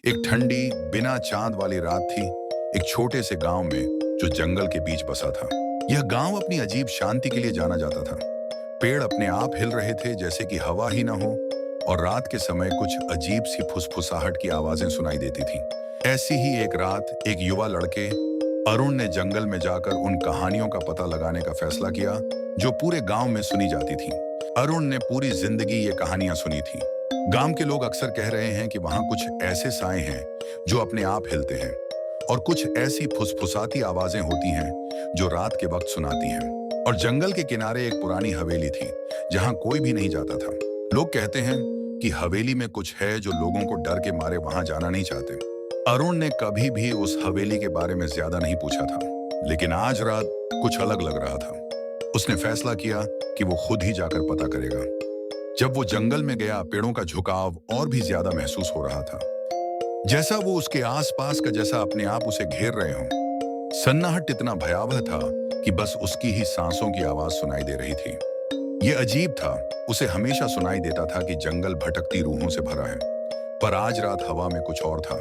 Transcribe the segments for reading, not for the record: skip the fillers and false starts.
एक ठंडी बिना चांद वाली रात थी, एक छोटे से गांव में जो जंगल के बीच बसा था। यह गांव अपनी अजीब शांति के लिए जाना जाता था। पेड़ अपने आप हिल रहे थे जैसे कि हवा ही ना हो, और रात के समय कुछ अजीब सी फुसफुसाहट की आवाजें सुनाई देती थीं। ऐसी ही एक रात एक युवा लड़के अरुण ने जंगल में जाकर उन कहानियों का पता लगाने का फैसला किया जो पूरे गांव में सुनी जाती थीं। अरुण ने पूरी जिंदगी ये कहानियां सुनी थी। गांव के लोग अक्सर कह रहे हैं कि वहां कुछ ऐसे साए हैं जो अपने आप हिलते हैं, और कुछ ऐसी फुसफुसाती आवाजें होती हैं जो रात के वक्त सुनाती हैं। और जंगल के किनारे एक पुरानी हवेली थी जहां कोई भी नहीं जाता था। लोग कहते हैं कि हवेली में कुछ है जो लोगों को डर के मारे वहां जाना नहीं चाहते। अरुण ने कभी भी उस हवेली के बारे में ज्यादा नहीं पूछा था, लेकिन आज रात कुछ अलग लग रहा था। उसने फैसला किया कि वो खुद ही जाकर पता करेगा। जब वो जंगल में गया, पेड़ों का झुकाव और भी ज्यादा महसूस हो रहा था, जैसा वो उसके आसपास का जैसा अपने आप उसे घेर रहे हों। सन्नाहट इतना भयावह था कि बस उसकी ही सांसों की आवाज सुनाई दे रही थी। ये अजीब था, उसे हमेशा सुनाई देता था कि जंगल भटकती रूहों से भरा है, पर आज रात हवा में कुछ और था।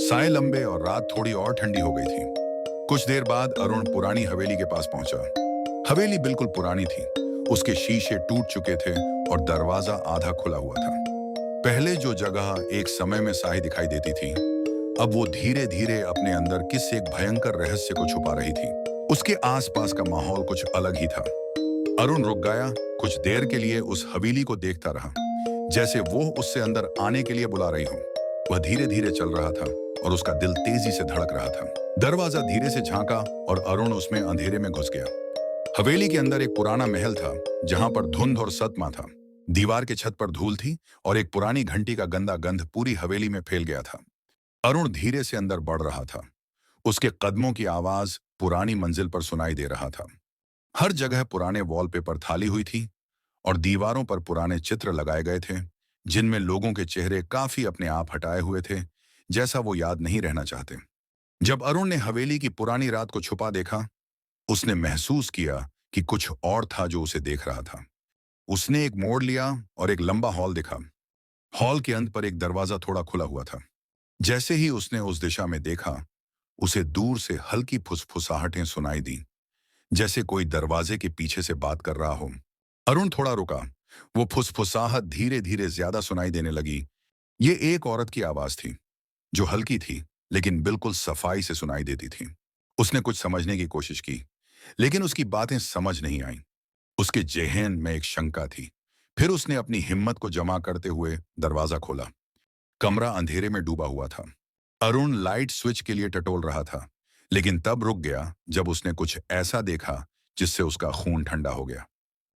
साए लंबे और रात थोड़ी और ठंडी हो गई थी। कुछ देर बाद अरुण पुरानी हवेली के पास पहुंचा। हवेली बिल्कुल पुरानी थी, उसके शीशे टूट चुके थे और दरवाजा आधा खुला हुआ था। पहले जो जगह एक समय में साई दिखाई देती थी, अब वो धीरे धीरे अपने अंदर किस एक भयंकर रहस्य को छुपा रही थी। उसके आसपास का माहौल कुछ अलग ही था। अरुण रुक गया, कुछ देर के लिए उस हवेली को देखता रहा, जैसे वो उससे अंदर आने के लिए बुला रही हो। वह धीरे धीरे चल रहा था और उसका दिल तेजी से धड़क रहा था। दरवाजा धीरे से झांका और अरुण उसमें अंधेरे में घुस गया। हवेली के अंदर एक पुराना महल था जहां पर धुंध और सतमा था। दीवार के छत पर धूल थी और एक पुरानी घंटी का गंदा गंध पूरी हवेली में फैल गया था। अरुण धीरे से अंदर बढ़ रहा था। उसके कदमों की आवाज पुरानी मंजिल पर सुनाई दे रहा था। हर जगह पुराने वॉलपेपर थाली हुई थी और दीवारों पर पुराने चित्र लगाए गए थे जिनमें लोगों के चेहरे काफी अपने आप हटाए हुए थे, जैसा वो याद नहीं रहना चाहते। जब अरुण ने हवेली की पुरानी रात को छुपा देखा, उसने महसूस किया कि कुछ और था जो उसे देख रहा था। उसने एक मोड़ लिया और एक लंबा हॉल दिखा। हॉल के अंत पर एक दरवाजा थोड़ा खुला हुआ था। जैसे ही उसने उस दिशा में देखा, उसे दूर से हल्की फुसफुसाहटें सुनाई दी, जैसे कोई दरवाजे के पीछे से बात कर रहा हो। अरुण थोड़ा रुका। वो फुसफुसाहट धीरे धीरे ज्यादा सुनाई देने लगी। ये एक औरत की आवाज थी, जो हल्की थी लेकिन बिल्कुल सफाई से सुनाई देती थी। उसने कुछ समझने की कोशिश की, लेकिन उसकी बातें समझ नहीं आईं। उसके जेहन में एक शंका थी। फिर उसने अपनी हिम्मत को जमा करते हुए दरवाजा खोला। कमरा अंधेरे में डूबा हुआ था। अरुण लाइट स्विच के लिए टटोल रहा था, लेकिन तब रुक गया जब उसने कुछ ऐसा देखा जिससे उसका खून ठंडा हो गया।